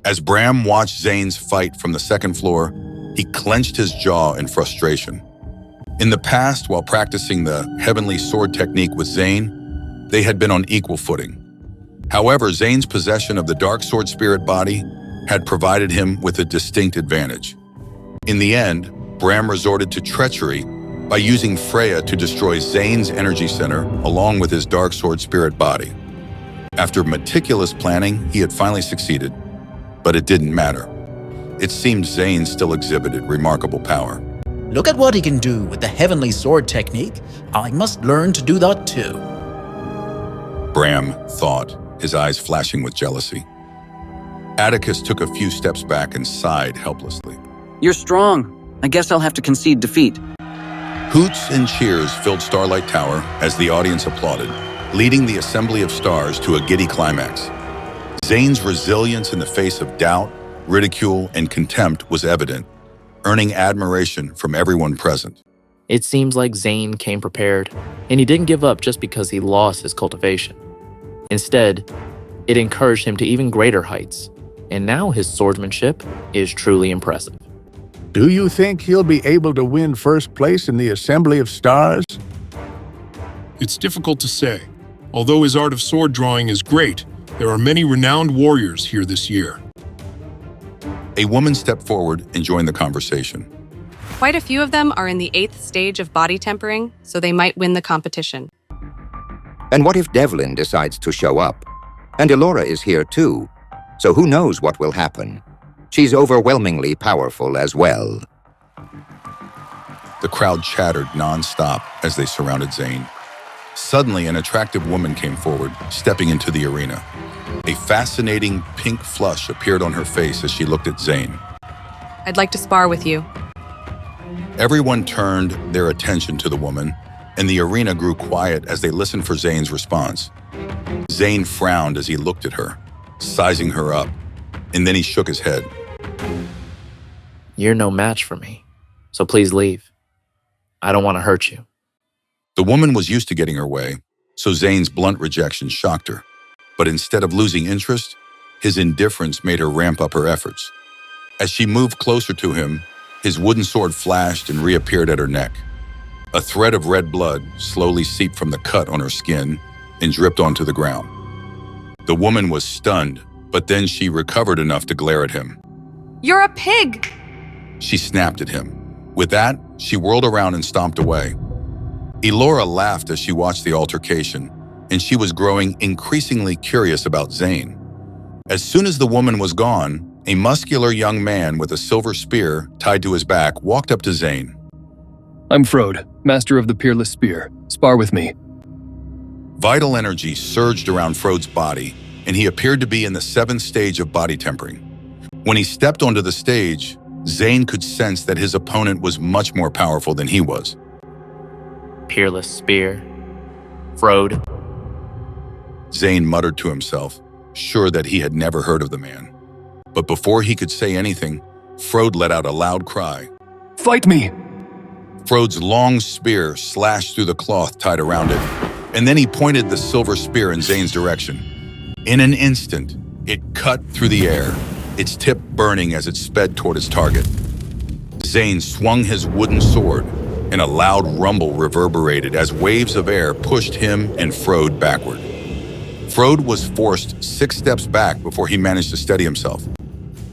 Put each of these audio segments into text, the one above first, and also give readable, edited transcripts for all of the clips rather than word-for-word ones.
As Bram watched Zane's fight from the second floor, he clenched his jaw in frustration. In the past, while practicing the heavenly sword technique with Zane, they had been on equal footing. However, Zane's possession of the dark sword spirit body had provided him with a distinct advantage. In the end, Bram resorted to treachery by using Freya to destroy Zane's energy center along with his dark sword spirit body. After meticulous planning, he had finally succeeded, but it didn't matter. It seemed Zane still exhibited remarkable power. Look at what he can do with the heavenly sword technique. I must learn to do that too. Bram thought, his eyes flashing with jealousy. Atticus took a few steps back and sighed helplessly. You're strong. I guess I'll have to concede defeat. Hoots and cheers filled Starlight Tower as the audience applauded, leading the assembly of stars to a giddy climax. Zane's resilience in the face of doubt, ridicule, and contempt was evident, earning admiration from everyone present. It seems like Zane came prepared, and he didn't give up just because he lost his cultivation. Instead, it encouraged him to even greater heights, and now his swordsmanship is truly impressive. Do you think he'll be able to win first place in the Assembly of Stars? It's difficult to say. Although his art of sword drawing is great, there are many renowned warriors here this year. A woman stepped forward and joined the conversation. Quite a few of them are in the 8th stage of body tempering, so they might win the competition. And what if Devlin decides to show up? And Elora is here too, so who knows what will happen? She's overwhelmingly powerful as well. The crowd chattered non-stop as they surrounded Zane. Suddenly, an attractive woman came forward, stepping into the arena. A fascinating pink flush appeared on her face as she looked at Zane. I'd like to spar with you. Everyone turned their attention to the woman, and the arena grew quiet as they listened for Zane's response. Zane frowned as he looked at her, sizing her up, and then he shook his head. You're no match for me, so please leave. I don't want to hurt you. The woman was used to getting her way, so Zane's blunt rejection shocked her. But instead of losing interest, his indifference made her ramp up her efforts. As she moved closer to him, his wooden sword flashed and reappeared at her neck. A thread of red blood slowly seeped from the cut on her skin and dripped onto the ground. The woman was stunned, but then she recovered enough to glare at him. You're a pig! She snapped at him. With that, she whirled around and stomped away. Elora laughed as she watched the altercation, and she was growing increasingly curious about Zane. As soon as the woman was gone, a muscular young man with a silver spear tied to his back walked up to Zane. I'm Frode, master of the Peerless Spear. Spar with me. Vital energy surged around Frode's body, and he appeared to be in the 7th stage of body tempering. When he stepped onto the stage, Zane could sense that his opponent was much more powerful than he was. Peerless Spear. Frode. Zane muttered to himself, sure that he had never heard of the man. But before he could say anything, Frode let out a loud cry. Fight me! Frode's long spear slashed through the cloth tied around it, and then he pointed the silver spear in Zane's direction. In an instant, it cut through the air, its tip burning as it sped toward its target. Zane swung his wooden sword, and a loud rumble reverberated as waves of air pushed him and Frode backward. Frode was forced 6 steps back before he managed to steady himself.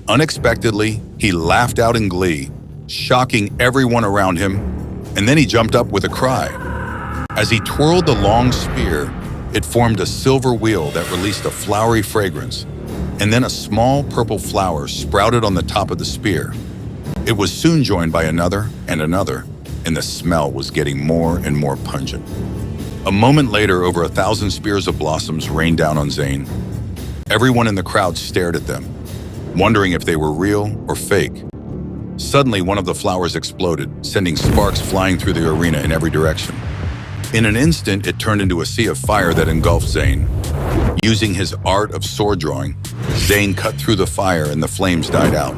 Unexpectedly, he laughed out in glee, shocking everyone around him, and then he jumped up with a cry. As he twirled the long spear, it formed a silver wheel that released a flowery fragrance, and then a small purple flower sprouted on the top of the spear. It was soon joined by another and another, and the smell was getting more and more pungent. A moment later, over 1,000 spears of blossoms rained down on Zane. Everyone in the crowd stared at them, wondering if they were real or fake. Suddenly, one of the flowers exploded, sending sparks flying through the arena in every direction. In an instant, it turned into a sea of fire that engulfed Zane. Using his art of sword drawing, Zane cut through the fire and the flames died out,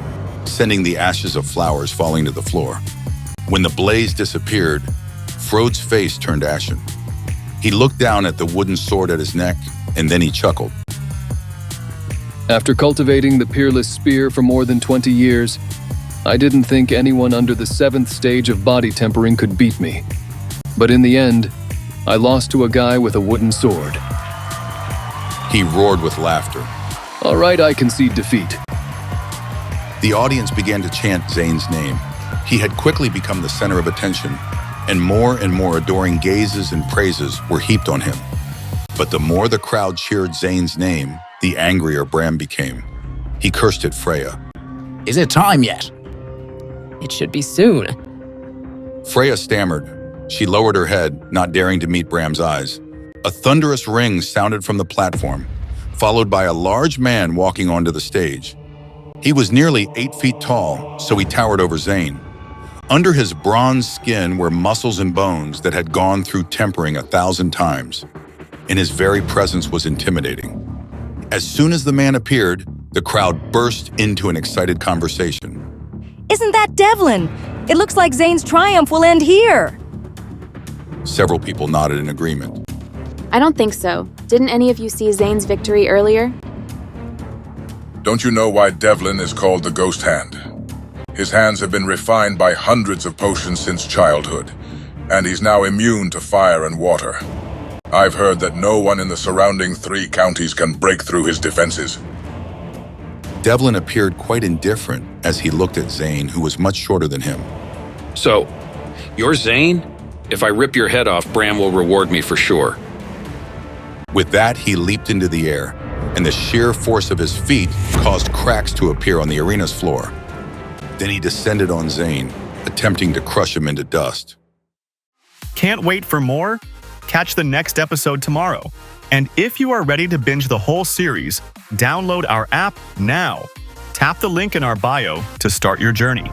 sending the ashes of flowers falling to the floor. When the blaze disappeared, Frode's face turned ashen. He looked down at the wooden sword at his neck, and then he chuckled. After cultivating the Peerless Spear for more than 20 years, I didn't think anyone under the 7th stage of body tempering could beat me. But in the end, I lost to a guy with a wooden sword. He roared with laughter. All right, I concede defeat. The audience began to chant Zane's name. He had quickly become the center of attention, and more adoring gazes and praises were heaped on him. But the more the crowd cheered Zane's name, the angrier Bram became. He cursed at Freya. Is it time yet? It should be soon. Freya stammered. She lowered her head, not daring to meet Bram's eyes. A thunderous ring sounded from the platform, followed by a large man walking onto the stage. He was nearly 8 feet tall, so he towered over Zane. Under his bronze skin were muscles and bones that had gone through tempering 1,000 times, and his very presence was intimidating. As soon as the man appeared, the crowd burst into an excited conversation. Isn't that Devlin? It looks like Zane's triumph will end here. Several people nodded in agreement. I don't think so. Didn't any of you see Zane's victory earlier? Don't you know why Devlin is called the Ghost Hand? His hands have been refined by hundreds of potions since childhood, and he's now immune to fire and water. I've heard that no one in the surrounding 3 counties can break through his defenses. Devlin appeared quite indifferent as he looked at Zane, who was much shorter than him. So, you're Zane? If I rip your head off, Bram will reward me for sure. With that, he leaped into the air, and the sheer force of his feet caused cracks to appear on the arena's floor. Then he descended on Zane, attempting to crush him into dust. Can't wait for more? Catch the next episode tomorrow. And if you are ready to binge the whole series, download our app now. Tap the link in our bio to start your journey.